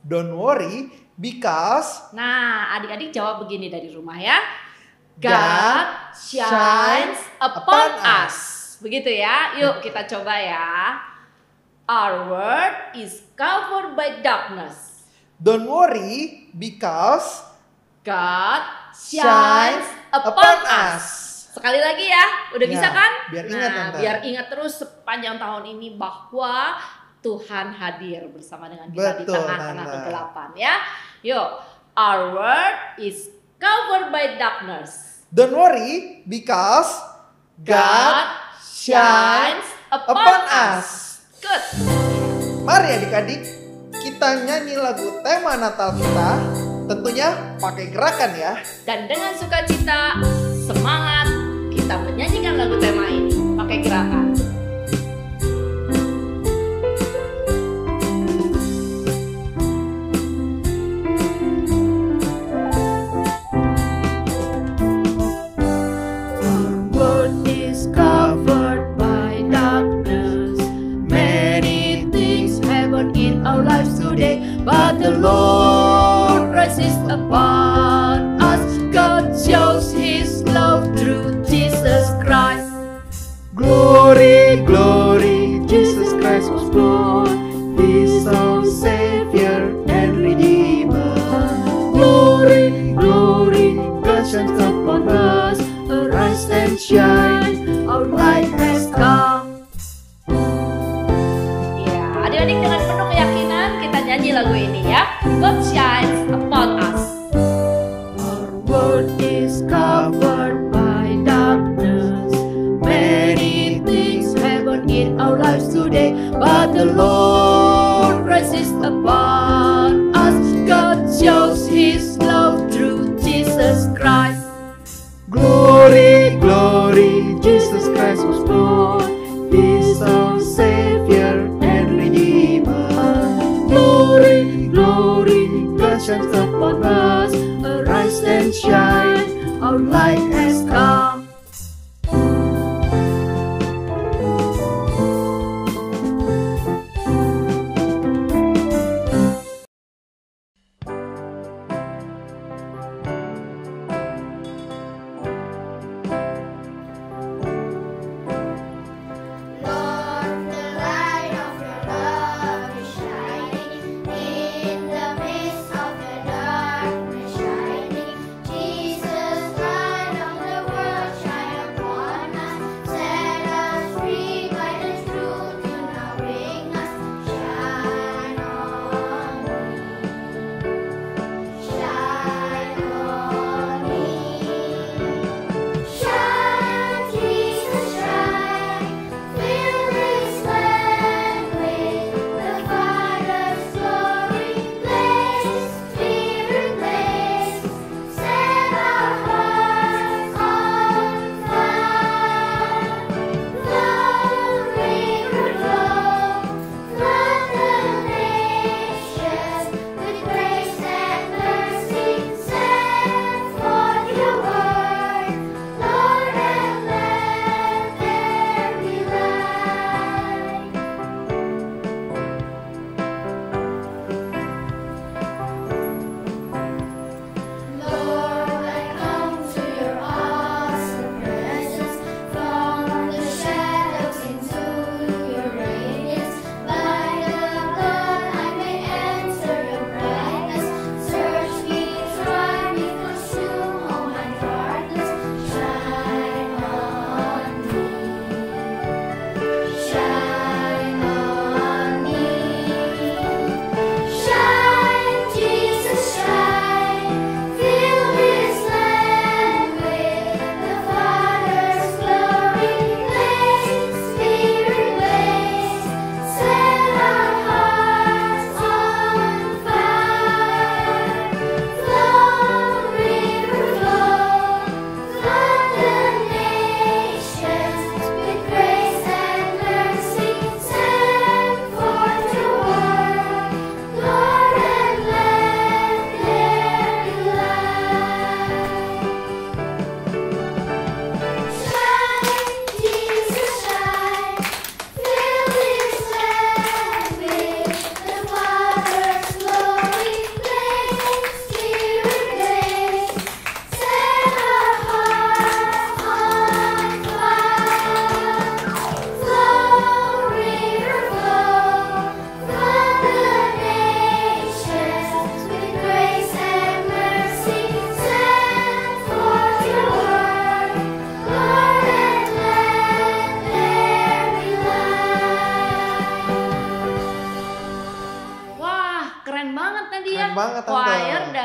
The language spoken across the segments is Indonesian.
Don't worry because Nah, adik-adik jawab begini dari rumah ya. God God shines upon upon us. Begitu ya. Yuk kita coba ya. Our world is covered by darkness. don't worry because God shines shines upon us. Sekali lagi ya, udah Ya, bisa kan? biar ingat, Nah, Tante. biar ingat terus sepanjang tahun ini bahwa Tuhan hadir bersama dengan kita di Betul, tengah-tengah Tante. kegelapan ya. Yuk, our world is covered by darkness. don't worry because God shines upon us. Good. Mari adik-adik, kita nyanyi lagu tema Natal kita. Tentunya pakai gerakan ya. Dan dengan sukacita, semangat, kita menyanyikan lagu tema ini pakai gerakan. Our world is covered by darkness. Many things happen in our lives today, but the Lord rises upon us. God shows His love through Jesus Christ. Glory, glory, Jesus Christ was born. He's our Savior and Redeemer. Glory, glory, God shines upon us. Arise and shine, our light has come. Ya, adik-adik dengan penuh keyakinan kita nyanyi lagu ini ya. God shines upon us. Our world is covered by darkness. Many things happen in our lives today, but the Lord rises upon us. God shows His love through Jesus Christ. Glory, glory, Jesus Christ was born. He's our Savior and Redeemer. Glory, glory, God shines upon us. Arise and shine, our light has come. Lord, the light of your love is shining in the midst of the darkness shining. Jesus, light of the world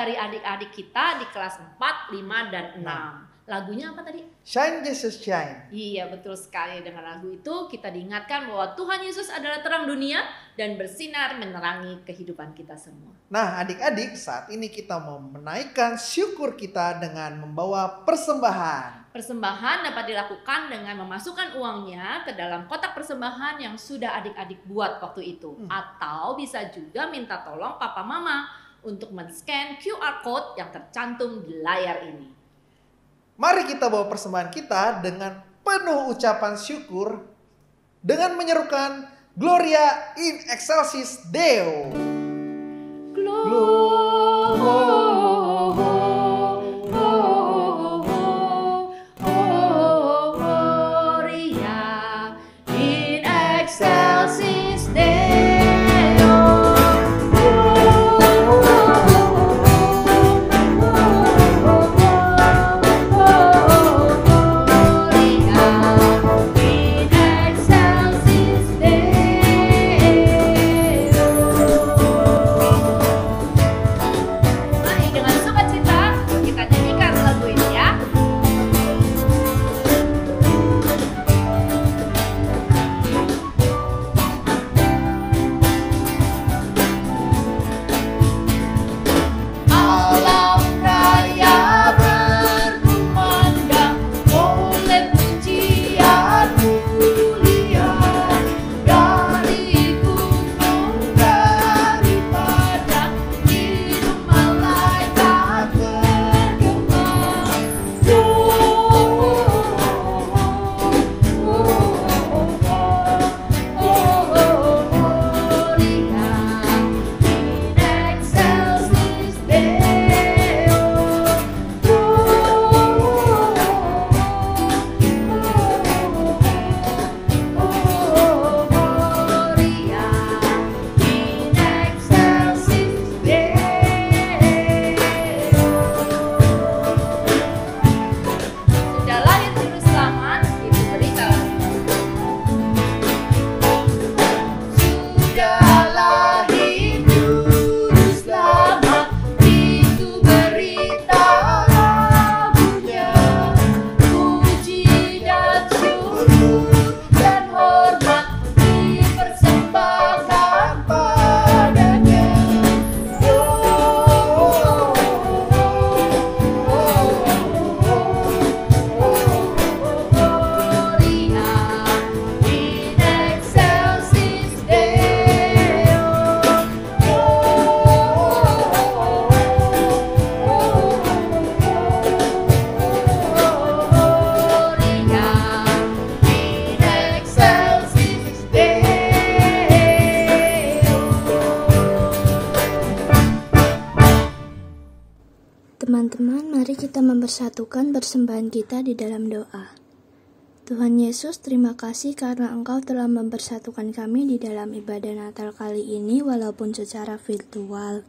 dari adik-adik kita di kelas 4, 5, dan 6. Lagunya apa tadi? Shine Jesus Shine. Iya, betul sekali. Dengan lagu itu kita diingatkan bahwa Tuhan Yesus adalah terang dunia dan bersinar menerangi kehidupan kita semua. Nah, adik-adik, saat ini kita mau menaikkan syukur kita dengan membawa persembahan. Persembahan dapat dilakukan dengan memasukkan uangnya ke dalam kotak persembahan yang sudah adik-adik buat waktu itu. Atau bisa juga minta tolong papa mama untuk men-scan QR code yang tercantum di layar ini. Mari kita bawa persembahan kita dengan penuh ucapan syukur dengan menyerukan Gloria in Excelsis Deo. Gloria in excelsis Deo. Mari dengan sukacita kita nyanyikan lagu ini ya. Alam raya berkumandang oleh pujian mulia dari gunung, dari padang, hidung malaikat bergema. Gloria in excelsis Deo. Gloria in excelsis Deo. Sudah lahir juru selamat, itu berita. Sudah lahir juru selamat, itu berita lagunya. Puji dan syukur dan hormat dipersembahkan padanya. Gloria in excelsis Deo. Gloria in excelsis Deo. Teman-teman, mari kita mempersatukan persembahan kita di dalam doa. Tuhan Yesus, terima kasih karena Engkau telah mempersatukan kami di dalam ibadah Natal kali ini walaupun secara virtual.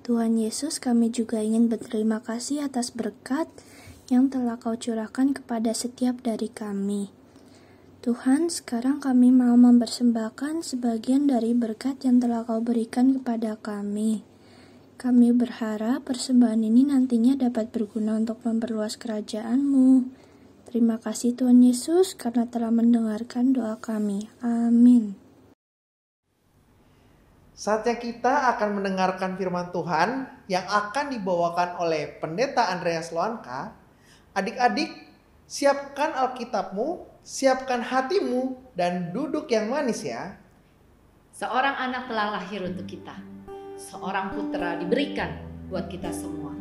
Tuhan Yesus, kami juga ingin berterima kasih atas berkat yang telah Kau curahkan kepada setiap dari kami. Tuhan, sekarang kami mau mempersembahkan sebagian dari berkat yang telah Kau berikan kepada kami. Kami berharap persembahan ini nantinya dapat berguna untuk memperluas kerajaan-Mu. Terima kasih Tuhan Yesus karena telah mendengarkan doa kami. Amin. Saatnya kita akan mendengarkan firman Tuhan yang akan dibawakan oleh Pendeta Andreas Loanka. Adik-adik, siapkan Alkitabmu, siapkan hatimu, dan duduk yang manis ya. Seorang anak telah lahir untuk kita. Seorang putra diberikan buat kita semua.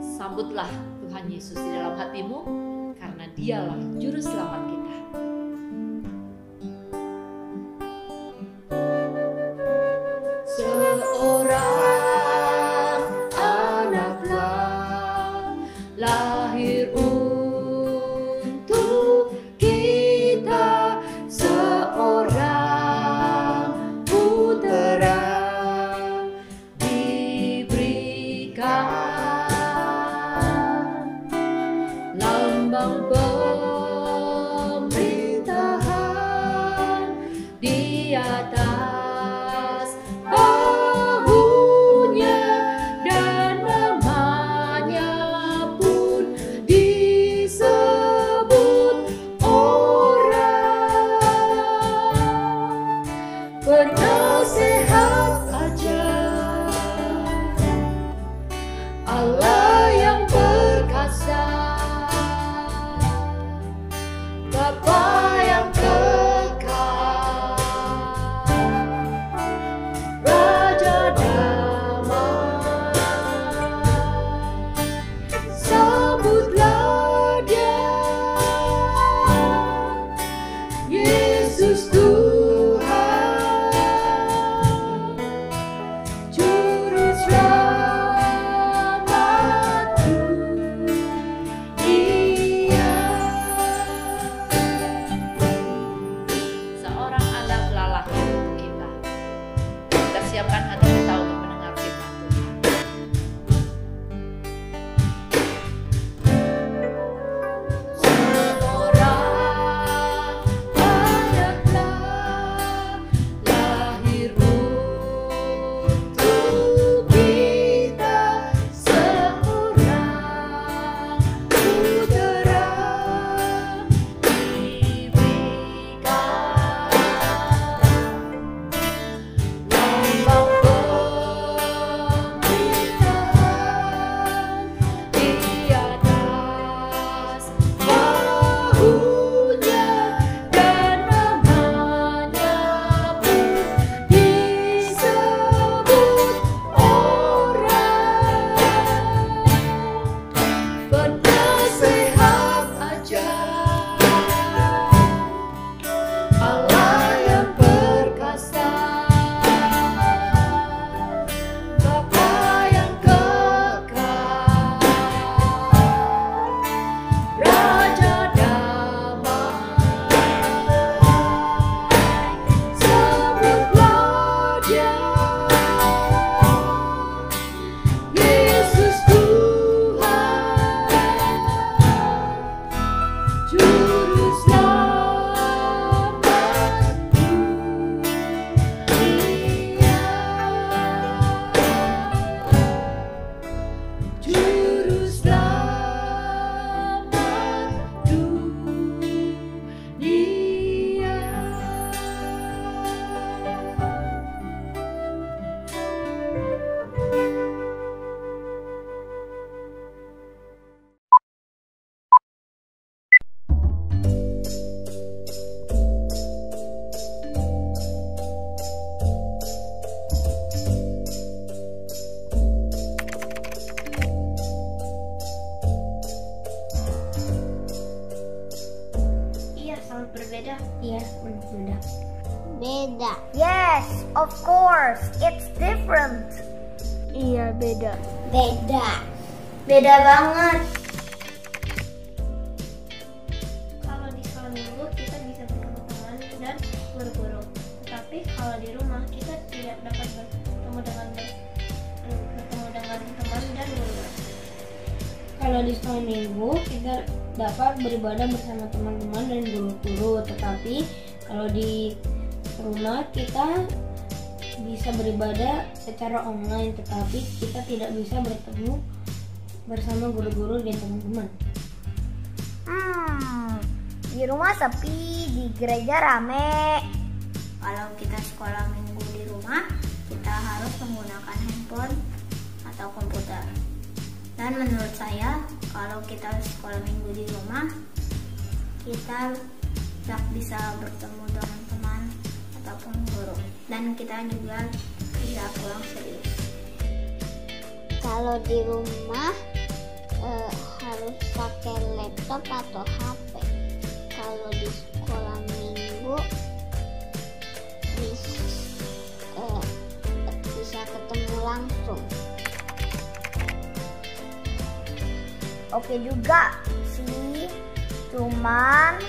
Sambutlah Tuhan Yesus di dalam hatimu, karena Dialah juru selamat kita. Seorang anaklah lahir untuk kita, seorang putra diberikan, lambang Of course, it's different. Iya, beda. Beda banget. Kalau di sekolah minggu kita bisa bertemu teman dan guru-guru. Tetapi kalau di rumah kita tidak dapat bertemu dengan teman dan guru. Kalau di sekolah minggu kita dapat beribadah bersama teman-teman dan guru-guru. Tetapi kalau di rumah kita bisa beribadah secara online, tetapi kita tidak bisa bertemu bersama guru-guru dan teman-teman. Di rumah sepi, di gereja rame. Kalau kita sekolah minggu di rumah, kita harus menggunakan handphone atau komputer. Dan menurut saya, kalau kita sekolah minggu di rumah, kita tidak bisa bertemu dengan teman ataupun guru. Dan kita juga tidak pulang serius. Kalau di rumah harus pakai laptop atau HP. Kalau di sekolah minggu bisa ketemu langsung. Oke juga sih, cuman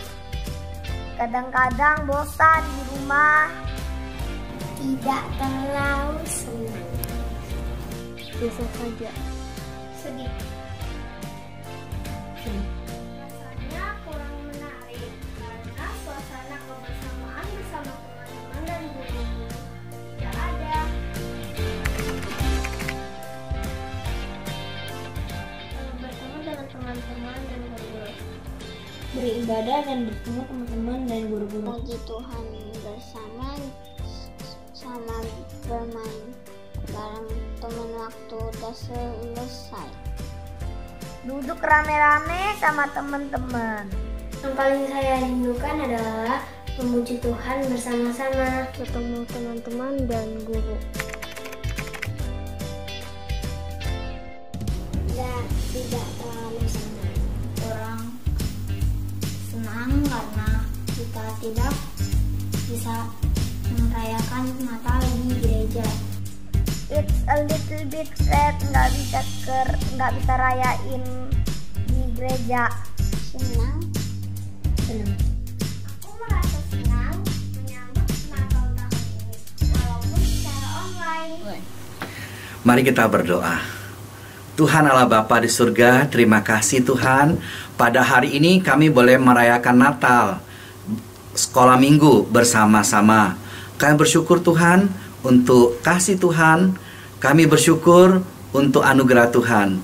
kadang-kadang bosan di rumah. Tidak terlalu senang. Bisa saja. Sedih. Rasanya kurang menarik karena suasana kebersamaan bersama teman-teman dan guru tidak ada. Bertemu dengan teman-teman dan guru-guru. Beribadah dan bertemu teman-teman dan guru-guru. Puji Tuhan bersama sama bermain bareng teman waktu udah selesai. Duduk rame-rame sama teman-teman. Yang paling saya rindukan adalah memuji Tuhan bersama-sama, ketemu teman-teman dan guru. Tidak terlalu senang. Kurang senang karena kita tidak bisa merayakan Natal di gereja. It's a little bit sad nggak bisa rayain di gereja. Senang. Aku merasa senang menyambut Natal tahun ini walaupun secara online. Mari kita berdoa. Tuhan Allah Bapa di surga, terima kasih Tuhan. Pada hari ini kami boleh merayakan Natal, sekolah minggu bersama-sama. Kami bersyukur Tuhan untuk kasih Tuhan. Kami bersyukur untuk anugerah Tuhan.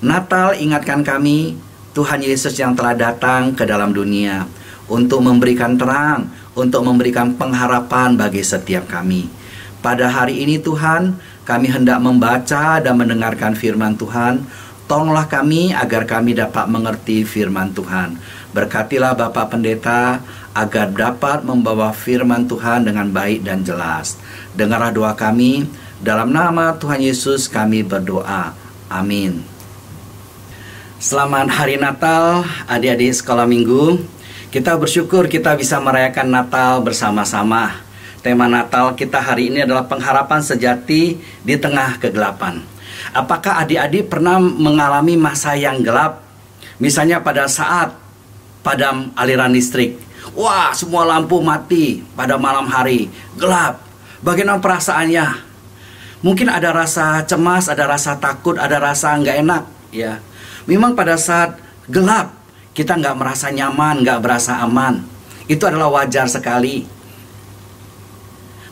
Natal ingatkan kami Tuhan Yesus yang telah datang ke dalam dunia untuk memberikan terang, untuk memberikan pengharapan bagi setiap kami. Pada hari ini Tuhan, kami hendak membaca dan mendengarkan firman Tuhan. Tolonglah kami agar kami dapat mengerti firman Tuhan. Berkatilah Bapak Pendeta agar dapat membawa firman Tuhan dengan baik dan jelas. Dengarlah doa kami, dalam nama Tuhan Yesus kami berdoa. Amin. Selamat Hari Natal adik-adik sekolah minggu. Kita bersyukur kita bisa merayakan Natal bersama-sama. Tema Natal kita hari ini adalah pengharapan sejati di tengah kegelapan. Apakah adik-adik pernah mengalami masa yang gelap? Misalnya pada saat padam aliran listrik. Wah, semua lampu mati pada malam hari, gelap. Bagaimana perasaannya? Mungkin ada rasa cemas, ada rasa takut, ada rasa nggak enak. Ya, memang pada saat gelap kita nggak merasa nyaman, nggak merasa aman. Itu adalah wajar sekali.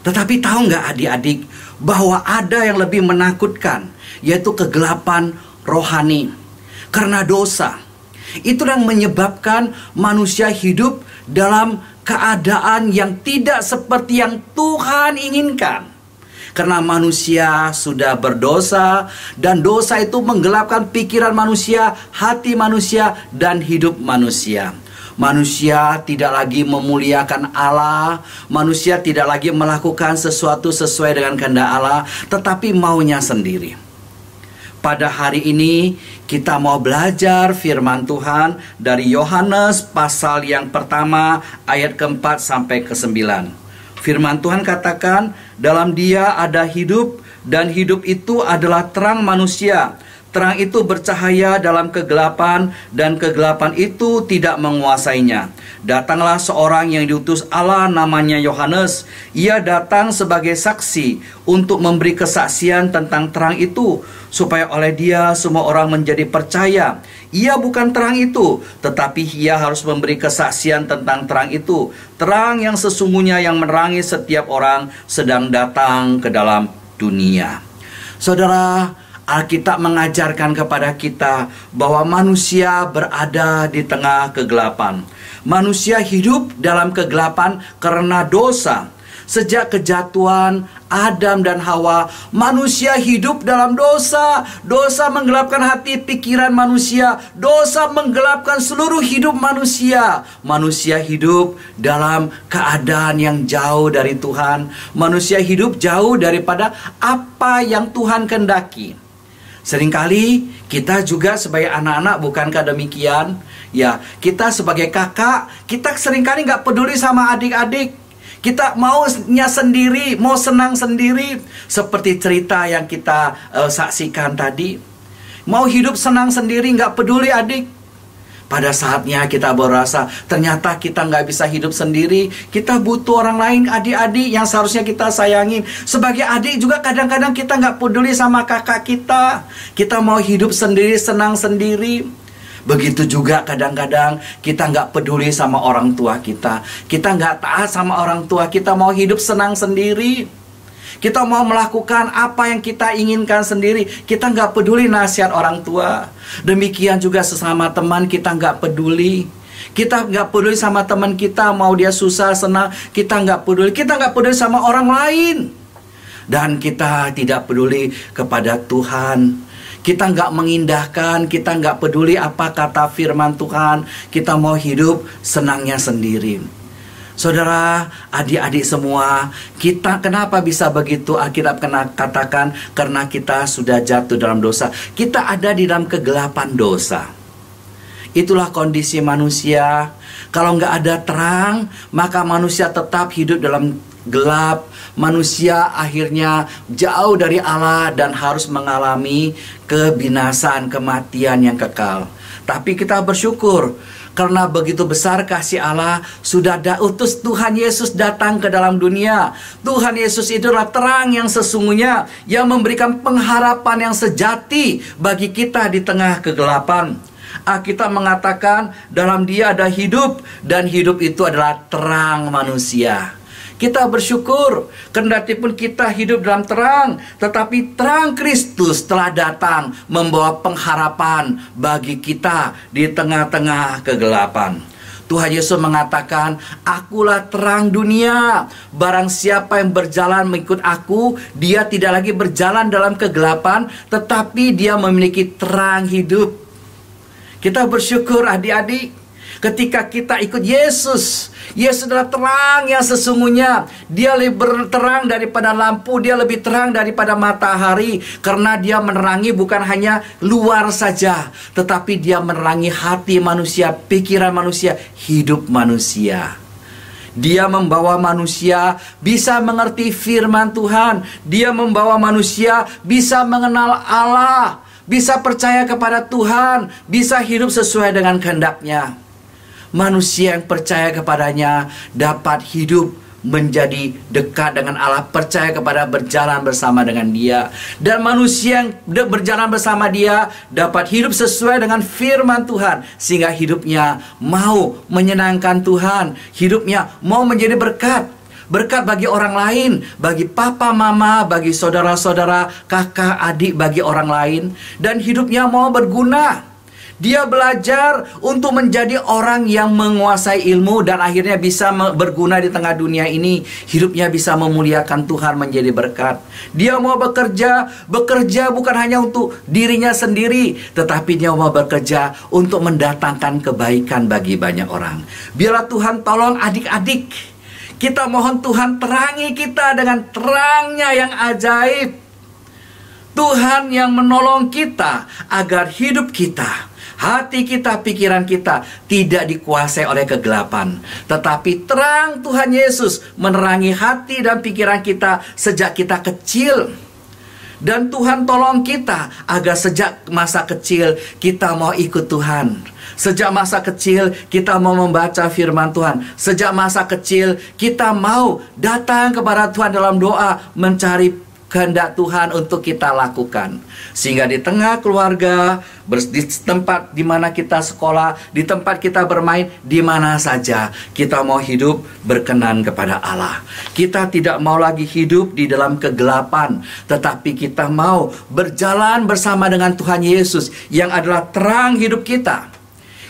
Tetapi tahu nggak adik-adik bahwa ada yang lebih menakutkan, yaitu kegelapan rohani. Karena dosa. Itu yang menyebabkan manusia hidup dalam keadaan yang tidak seperti yang Tuhan inginkan. Karena manusia sudah berdosa dan dosa itu menggelapkan pikiran manusia, hati manusia, dan hidup manusia. Manusia tidak lagi memuliakan Allah. Manusia tidak lagi melakukan sesuatu sesuai dengan kehendak Allah, tetapi maunya sendiri. Pada hari ini kita mau belajar firman Tuhan dari Yohanes pasal yang pertama ayat ke-4 sampai ke-9. Firman Tuhan katakan, dalam Dia ada hidup, dan hidup itu adalah terang manusia. Terang itu bercahaya dalam kegelapan, dan kegelapan itu tidak menguasainya. Datanglah seorang yang diutus Allah, namanya Yohanes. Ia datang sebagai saksi untuk memberi kesaksian tentang terang itu, supaya oleh dia semua orang menjadi percaya. Ia bukan terang itu, tetapi ia harus memberi kesaksian tentang terang itu. Terang yang sesungguhnya yang menerangi setiap orang sedang datang ke dalam dunia. Saudara, Alkitab mengajarkan kepada kita bahwa manusia berada di tengah kegelapan. Manusia hidup dalam kegelapan karena dosa. Sejak kejatuhan Adam dan Hawa, manusia hidup dalam dosa. Dosa menggelapkan hati pikiran manusia. Dosa menggelapkan seluruh hidup manusia. Manusia hidup dalam keadaan yang jauh dari Tuhan. Manusia hidup jauh daripada apa yang Tuhan kehendaki. Seringkali kita juga sebagai anak-anak, bukankah demikian? Ya, kita sebagai kakak, kita seringkali nggak peduli sama adik-adik. Kita maunya sendiri, mau senang sendiri. Seperti cerita yang kita saksikan tadi. Mau hidup senang sendiri, nggak peduli adik. Pada saatnya kita berasa ternyata kita nggak bisa hidup sendiri. Kita butuh orang lain, adik-adik yang seharusnya kita sayangin. Sebagai adik juga kadang-kadang kita nggak peduli sama kakak kita. Kita mau hidup sendiri, senang sendiri. Begitu juga kadang-kadang kita nggak peduli sama orang tua kita. Kita nggak taat sama orang tua kita, mau hidup senang sendiri. Kita mau melakukan apa yang kita inginkan sendiri. Kita nggak peduli nasihat orang tua. Demikian juga sesama teman, kita nggak peduli. Kita nggak peduli sama teman kita, mau dia susah, senang, kita nggak peduli. Kita nggak peduli sama orang lain. Dan kita tidak peduli kepada Tuhan. Kita nggak mengindahkan, kita nggak peduli apa kata firman Tuhan. Kita mau hidup senangnya sendiri. Saudara, adik-adik semua, kita kenapa bisa begitu? Alkitab katakan karena kita sudah jatuh dalam dosa. Kita ada di dalam kegelapan dosa. Itulah kondisi manusia. Kalau nggak ada terang, maka manusia tetap hidup dalam gelap. Manusia akhirnya jauh dari Allah dan harus mengalami kebinasaan, kematian yang kekal. Tapi kita bersyukur karena begitu besar kasih Allah, sudah utus Tuhan Yesus datang ke dalam dunia. Tuhan Yesus itu adalah terang yang sesungguhnya, yang memberikan pengharapan yang sejati bagi kita di tengah kegelapan. Alkitab mengatakan dalam Dia ada hidup, dan hidup itu adalah terang manusia. Kita bersyukur, kendati pun kita hidup dalam terang, tetapi terang Kristus telah datang membawa pengharapan bagi kita di tengah-tengah kegelapan. Tuhan Yesus mengatakan, akulah terang dunia. Barang siapa yang berjalan mengikut aku, dia tidak lagi berjalan dalam kegelapan, tetapi dia memiliki terang hidup. Kita bersyukur adik-adik, ketika kita ikut Yesus. Yesus adalah terang yang sesungguhnya. Dia lebih berterang daripada lampu. Dia lebih terang daripada matahari. Karena dia menerangi bukan hanya luar saja, tetapi dia menerangi hati manusia, pikiran manusia, hidup manusia. Dia membawa manusia bisa mengerti firman Tuhan. Dia membawa manusia bisa mengenal Allah, bisa percaya kepada Tuhan, bisa hidup sesuai dengan kehendaknya. Manusia yang percaya kepadanya dapat hidup menjadi dekat dengan Allah, percaya kepada berjalan bersama dengan Dia. Dan manusia yang berjalan bersama Dia dapat hidup sesuai dengan firman Tuhan, sehingga hidupnya mau menyenangkan Tuhan, hidupnya mau menjadi berkat. Berkat bagi orang lain, bagi papa, mama, bagi saudara-saudara, kakak, adik, bagi orang lain. Dan hidupnya mau berguna. Dia belajar untuk menjadi orang yang menguasai ilmu dan akhirnya bisa berguna di tengah dunia ini. Hidupnya bisa memuliakan Tuhan, menjadi berkat. Dia mau bekerja bukan hanya untuk dirinya sendiri, tetapi dia mau bekerja untuk mendatangkan kebaikan bagi banyak orang. Biarlah Tuhan tolong adik-adik. Kita mohon Tuhan terangi kita dengan terangnya yang ajaib. Tuhan yang menolong kita agar hidup kita Hati kita, pikiran kita tidak dikuasai oleh kegelapan, tetapi terang Tuhan Yesus menerangi hati dan pikiran kita sejak kita kecil. Dan Tuhan tolong kita agar sejak masa kecil kita mau ikut Tuhan. Sejak masa kecil kita mau membaca firman Tuhan. Sejak masa kecil kita mau datang kepada Tuhan dalam doa, mencari kehendak Tuhan untuk kita lakukan. Sehingga di tengah keluarga, di tempat di mana kita sekolah, di tempat kita bermain, di mana saja kita mau hidup berkenan kepada Allah. Kita tidak mau lagi hidup di dalam kegelapan, tetapi kita mau berjalan bersama dengan Tuhan Yesus yang adalah terang hidup kita,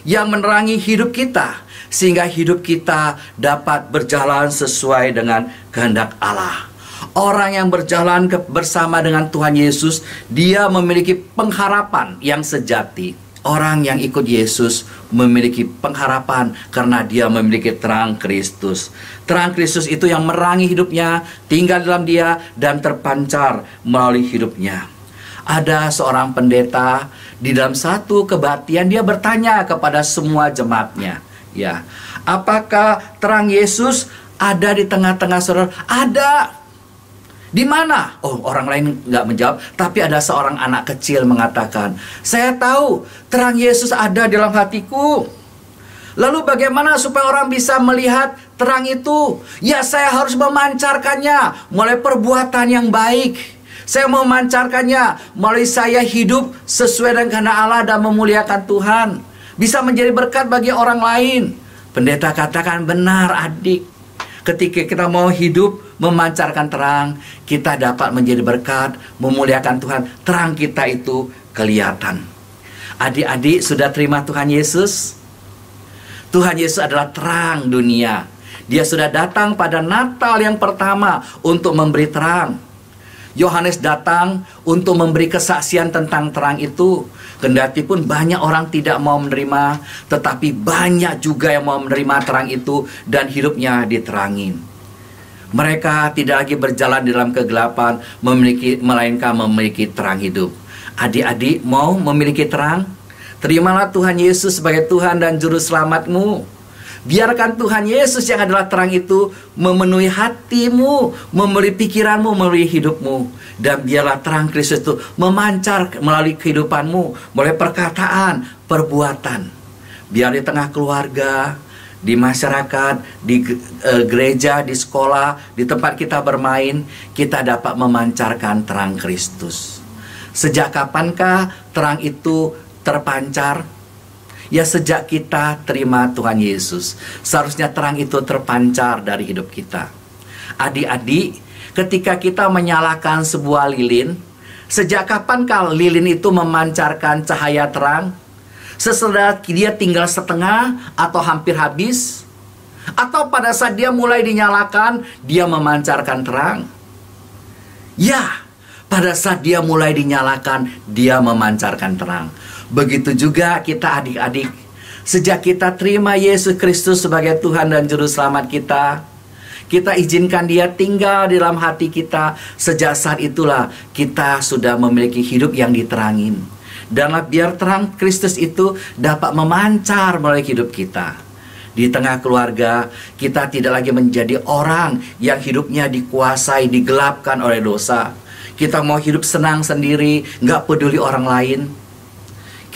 yang menerangi hidup kita, sehingga hidup kita dapat berjalan sesuai dengan kehendak Allah. Orang yang berjalan bersama dengan Tuhan Yesus, dia memiliki pengharapan yang sejati. Orang yang ikut Yesus memiliki pengharapan karena dia memiliki terang Kristus. Terang Kristus itu yang menerangi hidupnya, tinggal dalam dia, dan terpancar melalui hidupnya. Ada seorang pendeta di dalam satu kebaktian, dia bertanya kepada semua jemaatnya, ya, apakah terang Yesus ada di tengah-tengah saudara? Ada. Di mana? Oh, orang lain nggak menjawab, tapi ada seorang anak kecil mengatakan, saya tahu terang Yesus ada dalam hatiku. Lalu bagaimana supaya orang bisa melihat terang itu? Ya, saya harus memancarkannya melalui perbuatan yang baik. Saya memancarkannya melalui saya hidup sesuai dengan kehendak Allah dan memuliakan Tuhan. Bisa menjadi berkat bagi orang lain. Pendeta katakan, benar adik. Ketika kita mau hidup memancarkan terang, kita dapat menjadi berkat, memuliakan Tuhan. Terang kita itu kelihatan. Adik-adik sudah terima Tuhan Yesus? Tuhan Yesus adalah terang dunia. Dia sudah datang pada Natal yang pertama untuk memberi terang. Yohanes datang untuk memberi kesaksian tentang terang itu. Kendati pun banyak orang tidak mau menerima, tetapi banyak juga yang mau menerima terang itu dan hidupnya diterangin. Mereka tidak lagi berjalan di dalam kegelapan, melainkan memiliki terang hidup. Adik-adik mau memiliki terang? Terimalah Tuhan Yesus sebagai Tuhan dan Juru Selamatmu. Biarkan Tuhan Yesus yang adalah terang itu memenuhi hatimu, memenuhi pikiranmu, memenuhi hidupmu. Dan biarlah terang Kristus itu memancar melalui kehidupanmu, melalui perkataan, perbuatan. Biar di tengah keluarga, di masyarakat, di gereja, di sekolah, di tempat kita bermain, kita dapat memancarkan terang Kristus. Sejak kapankah terang itu terpancar? Ya, sejak kita terima Tuhan Yesus, seharusnya terang itu terpancar dari hidup kita. Adik-adik, ketika kita menyalakan sebuah lilin, sejak kapankah lilin itu memancarkan cahaya terang? Sesudah dia tinggal setengah atau hampir habis? Atau pada saat dia mulai dinyalakan, dia memancarkan terang? Ya, pada saat dia mulai dinyalakan, dia memancarkan terang. Begitu juga kita adik-adik. Sejak kita terima Yesus Kristus sebagai Tuhan dan Juru Selamat kita, kita izinkan dia tinggal di dalam hati kita. Sejak saat itulah kita sudah memiliki hidup yang diterangin. Dan biar terang Kristus itu dapat memancar melalui hidup kita. Di tengah keluarga, kita tidak lagi menjadi orang yang hidupnya dikuasai, digelapkan oleh dosa. Kita mau hidup senang sendiri, nggak peduli orang lain.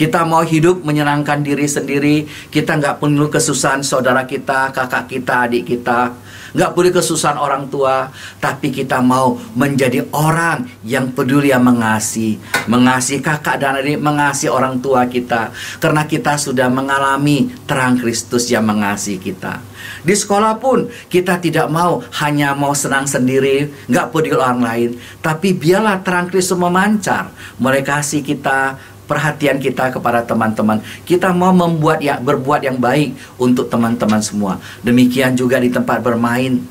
Kita mau hidup menyenangkan diri sendiri. Kita nggak perlu kesusahan saudara kita, kakak kita, adik kita. Nggak perlu kesusahan orang tua. Tapi kita mau menjadi orang yang peduli, yang mengasihi. Mengasihi kakak dan adik, mengasihi orang tua kita. Karena kita sudah mengalami terang Kristus yang mengasihi kita. Di sekolah pun kita tidak mau hanya mau senang sendiri, nggak peduli orang lain. Tapi biarlah terang Kristus memancar mulai kasih kita, perhatian kita kepada teman-teman. Kita mau berbuat yang baik untuk teman-teman semua. Demikian juga di tempat bermain.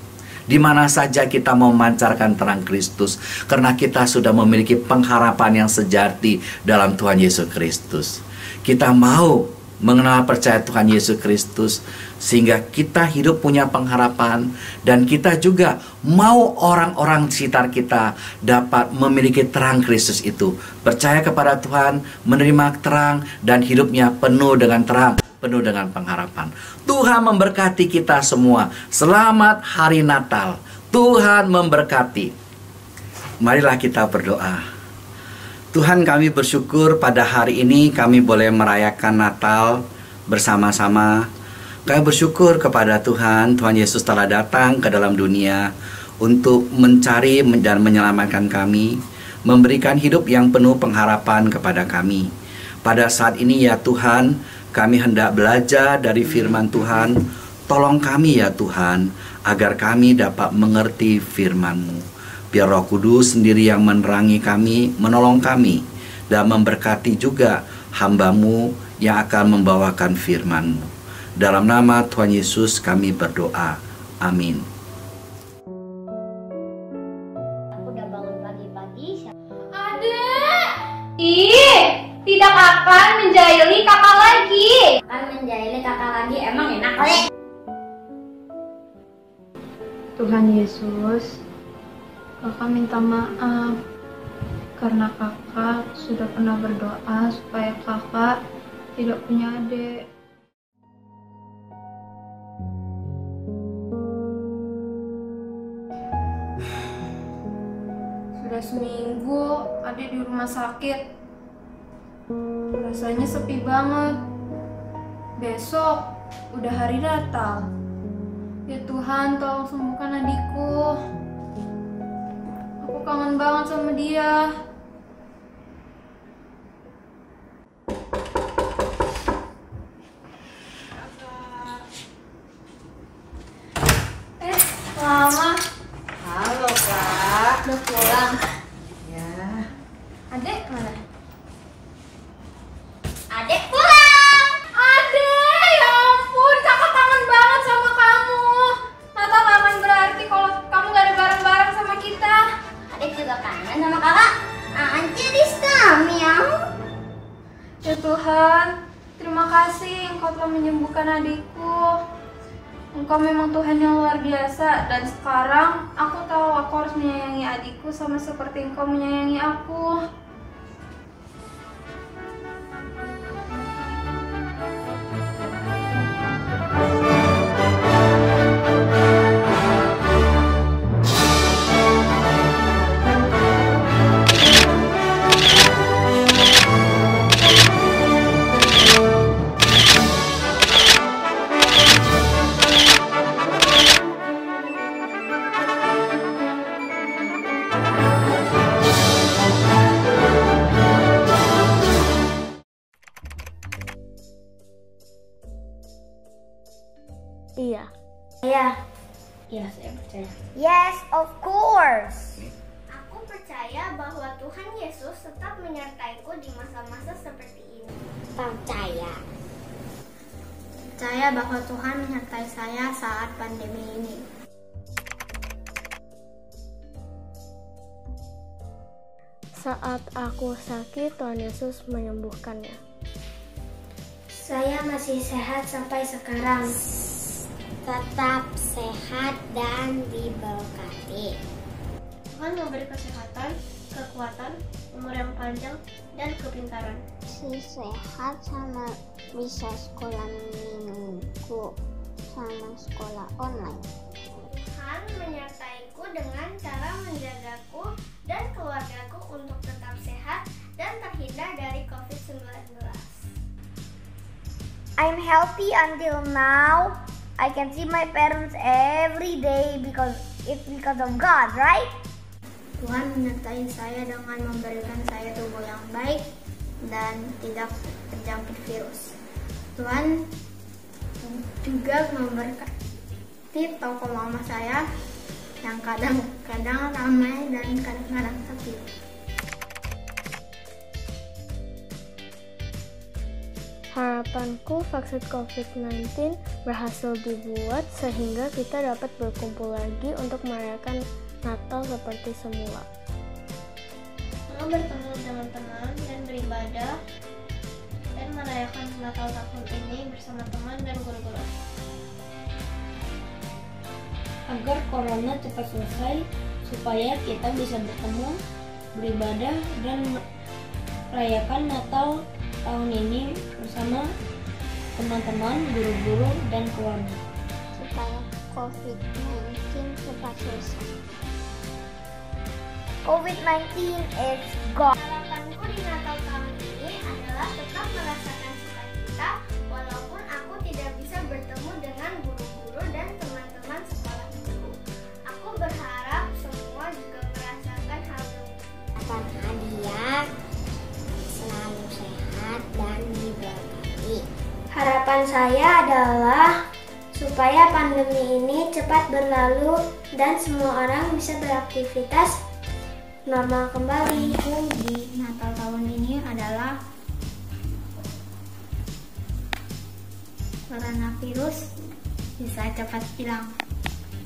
Di mana saja kita mau memancarkan terang Kristus. Karena kita sudah memiliki pengharapan yang sejati dalam Tuhan Yesus Kristus. Kita mau mengenal percaya Tuhan Yesus Kristus, sehingga kita hidup punya pengharapan, dan kita juga mau orang-orang di sekitar kita dapat memiliki terang Kristus itu, percaya kepada Tuhan, menerima terang, dan hidupnya penuh dengan terang, penuh dengan pengharapan. Tuhan memberkati kita semua. Selamat Hari Natal. Tuhan memberkati. Marilah kita berdoa. Tuhan, kami bersyukur pada hari ini kami boleh merayakan Natal bersama-sama. Kami bersyukur kepada Tuhan, Tuhan Yesus telah datang ke dalam dunia untuk mencari dan menyelamatkan kami, memberikan hidup yang penuh pengharapan kepada kami. Pada saat ini ya Tuhan, kami hendak belajar dari firman Tuhan. Tolong kami ya Tuhan, agar kami dapat mengerti firman-Mu. Biar Roh Kudus sendiri yang menerangi kami, menolong kami, dan memberkati juga hamba-Mu yang akan membawakan firman-Mu. Dalam nama Tuhan Yesus kami berdoa. Amin. Aku udah bangun pagi-pagi. Adek! Ih, tidak akan menjahili kakak lagi. Kan menjahili kakak lagi emang enak kali. Tuhan Yesus, Kakak minta maaf karena kakak sudah pernah berdoa supaya kakak tidak punya adik. Sudah seminggu adik di rumah sakit. Rasanya sepi banget. Besok udah hari Natal. Ya Tuhan, tolong sembuhkan adikku. Aku kangen banget sama dia. Lama. Halo Kak. Udah pulang. Ya. Adek mana? Adek pulang. Adek, ya ampun, kakak kangen banget sama kamu. Natal gak akan berarti kalau kamu gak ada bareng-bareng sama kita. Adek juga kangen sama kakak. Anci kami ya. Ya Tuhan, terima kasih Engkau telah menyembuhkan adikku. Engkau memang Tuhan yang luar biasa, dan sekarang aku tahu aku harus menyayangi adikku sama seperti Engkau menyayangi aku. Iya. Iya, saya percaya. Yes, of course. Aku percaya bahwa Tuhan Yesus tetap menyertaiku di masa-masa seperti ini. Percaya. Percaya bahwa Tuhan menyertai saya saat pandemi ini. Saat aku sakit, Tuhan Yesus menyembuhkannya. Saya masih sehat sampai sekarang. Tetap sehat dan diberkati. Tuhan memberi kesehatan, kekuatan, umur yang panjang, dan kepintaran. Si sehat sama bisa sekolah minggu sama sekolah online. Tuhan menyertaiku dengan cara menjagaku dan keluargaku untuk tetap sehat dan terhindar dari COVID-19. I'm healthy until now. I can see my parents every day because it's because of God, right? Tuhan menyertai saya dengan memberikan saya tubuh yang baik dan tidak terjangkit virus. Tuhan juga memberkati toko mama saya yang kadang-kadang ramai dan kadang-kadang sepi. Harapanku vaksin COVID-19 berhasil dibuat sehingga kita dapat berkumpul lagi untuk merayakan Natal seperti semula. Mau bertemu dengan teman dan beribadah dan merayakan Natal tahun ini bersama teman dan guru-guru? Agar corona cepat selesai, supaya kita bisa bertemu, beribadah, dan merayakan Natal tahun ini bersama teman-teman, guru-guru, dan keluarga. Supaya COVID-19 cepat selesai. COVID-19 is gone. Harapanku di Natal tahun ini adalah tetap merasakan sukacita walaupun aku tidak bisa bertemu dengan guru-guru dan teman-teman sekolahku. Aku berharap semua juga merasakan hal tersebut. Hadiah selalu sehat dan diberkati. Harapan saya adalah supaya pandemi ini cepat berlalu dan semua orang bisa beraktivitas normal kembali. Di Natal tahun ini adalah coronavirus bisa cepat hilang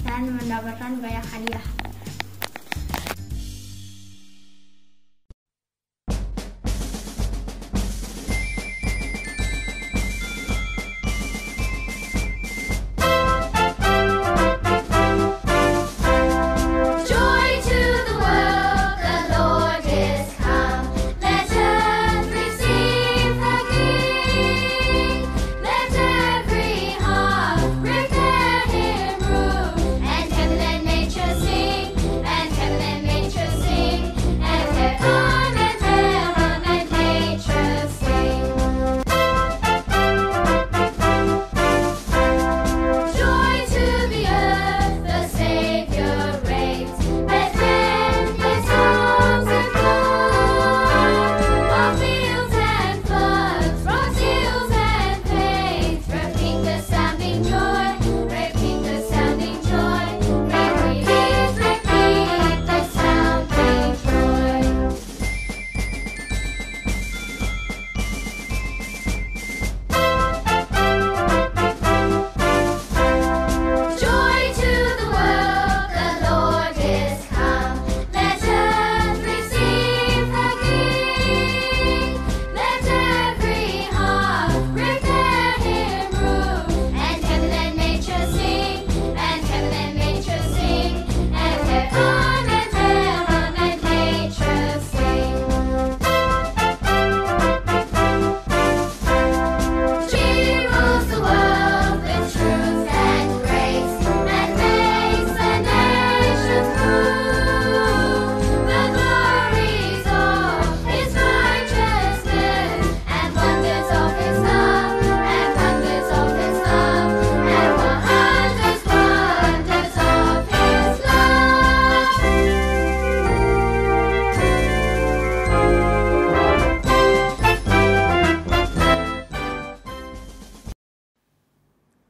dan mendapatkan banyak hadiah.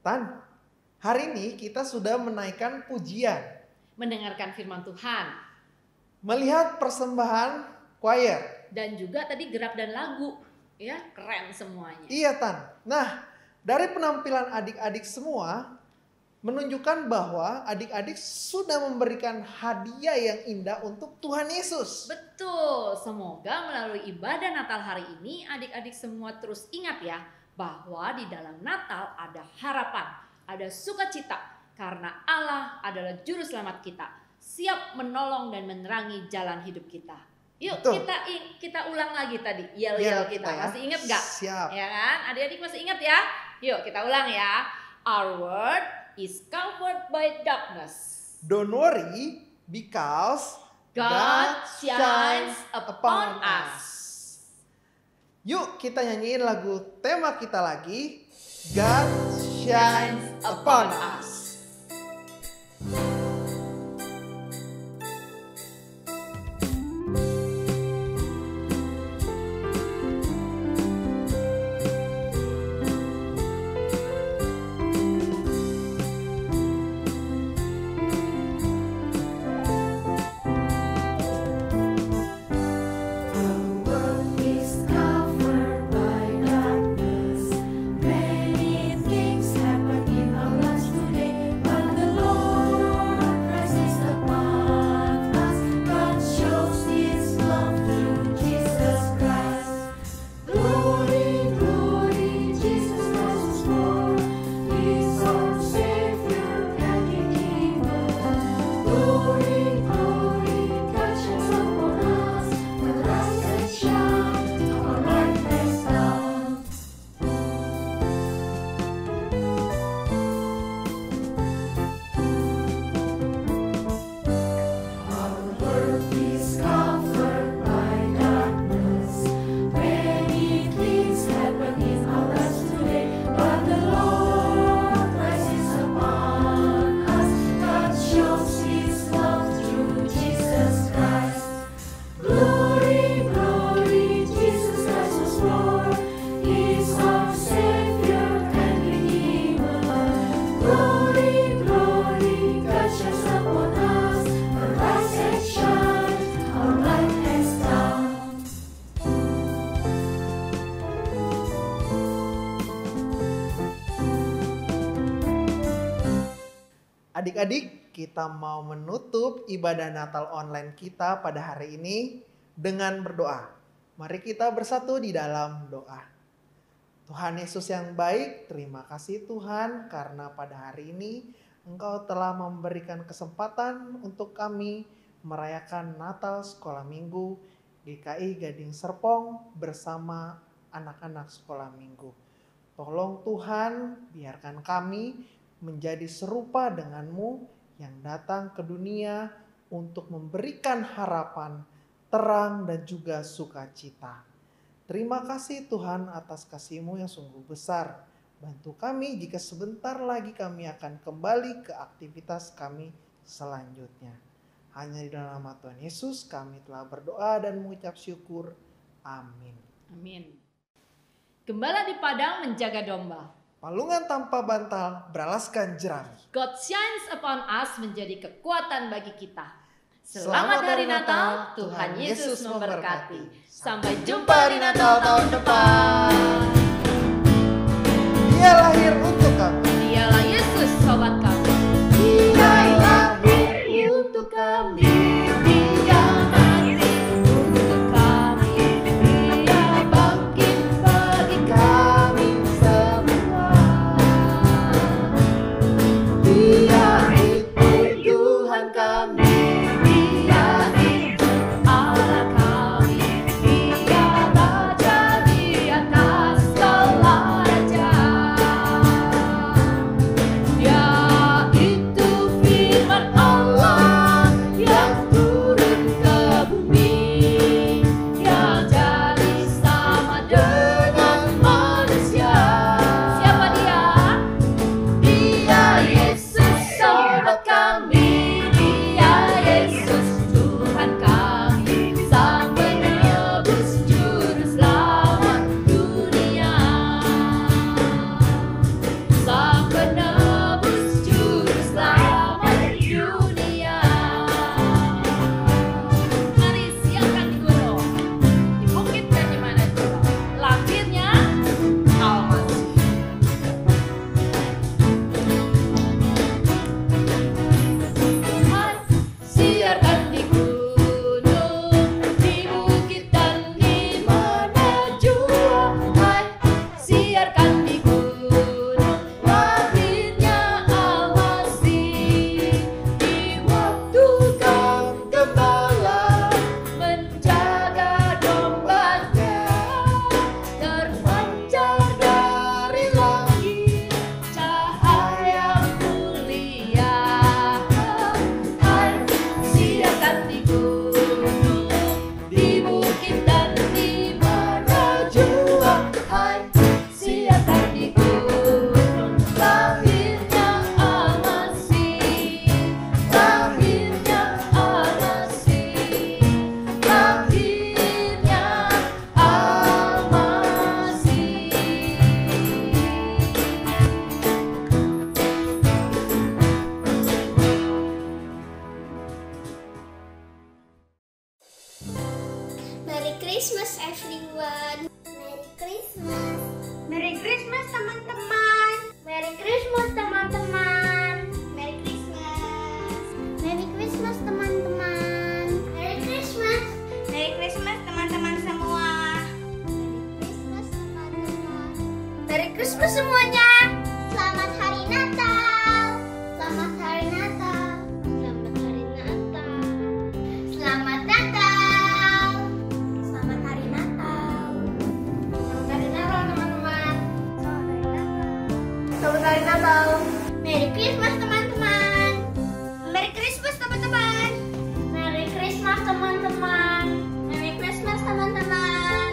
Tan, hari ini kita sudah menaikkan pujian, Mendengarkan firman Tuhan. melihat persembahan choir. Dan juga tadi gerak dan lagu. Ya, keren semuanya. Iya Tan. Nah, dari penampilan adik-adik semua menunjukkan bahwa adik-adik sudah memberikan hadiah yang indah untuk Tuhan Yesus. Betul, semoga melalui ibadah Natal hari ini adik-adik semua terus ingat ya bahwa di dalam Natal ada harapan, ada sukacita karena Allah adalah juru selamat kita, siap menolong dan menerangi jalan hidup kita. Yuk Betul. kita ulang lagi tadi yel Yel kita, kita ya. masih ingat gak? Siap. Ya kan, adik-adik masih ingat ya? Yuk kita ulang ya. Our world is covered by darkness. Don't worry because God shines upon us. Yuk kita nyanyiin lagu tema kita lagi. God shines upon us. Many things happen in our lives today, but the Lord Adik-adik, kita mau menutup ibadah Natal online kita pada hari ini dengan berdoa. Mari kita bersatu di dalam doa. Tuhan Yesus yang baik, terima kasih Tuhan karena pada hari ini Engkau telah memberikan kesempatan untuk kami merayakan Natal Sekolah Minggu GKI Gading Serpong bersama anak-anak sekolah minggu. Tolong Tuhan, biarkan kami menjadi serupa denganmu yang datang ke dunia untuk memberikan harapan, terang dan juga sukacita. Terima kasih Tuhan atas kasih-Mu yang sungguh besar. Bantu kami jika sebentar lagi kami akan kembali ke aktivitas kami selanjutnya. Hanya di dalam nama Tuhan Yesus kami telah berdoa dan mengucap syukur. Amin. Amin. Gembala di padang menjaga domba. Palungan tanpa bantal beralaskan jerami. God shines upon us menjadi kekuatan bagi kita. Selamat Hari Natal, Tuhan Yesus memberkati. Sampai jumpa di Natal tahun depan. Dia lahir untuk kami. Dialah Yesus sobat kami. Dia lahir untuk kami. Dia mati untuk kami. Dia bangkit bagi kami semua. Dia itu Tuhan kami. Dia itu Allah kami. Dia Raja di atas segala raja. Dia itu firman Allah yang turun ke bumi, yang jadi sama dengan manusia. Siapa dia? Dia Yesus sobat kami. Dia Yesus Tuhan kami, Sang Penebus Juru Selamat dunia. Sang Penebus Juru Selamat dunia. Mari siapkan di gunung, di bukit dan di mana juga. Lahirnya Almasih. Hai, siarkan di gunung, di bukit dan di mana jua. Hai, siarkan di gunung, lahirnya Almasih. Di waktu kaum gembala menjaga dombanya, terpancar dari langit cahaya mulia. Hai, siarkan di gunung, di bukit dan di mana jua. Hai, siarkan di gunung, lahirnya Almasih. Lahirnya Almasih. Lahirnya Merry Christmas everyone. Merry Christmas. Merry Christmas teman-teman. Merry Christmas teman-teman. Merry Christmas. Merry Christmas teman-teman. Merry Christmas. Merry Christmas teman-teman semua. Merry Christmas teman-teman. Merry Christmas semuanya. Selamat Hari Natal. Selamat Hari Natal. Selamat Hari Natal. Selamat Natal. Selamat Hari Natal. Selamat Hari Natal teman-teman. Selamat Hari Natal. Merry Christmas teman-teman. Merry Christmas teman-teman. Merry Christmas teman-teman. Merry Christmas teman-teman.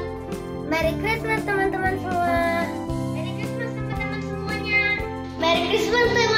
Merry Christmas teman-teman semua. Merry Christmas teman-teman semuanya. Merry Christmas teman-teman.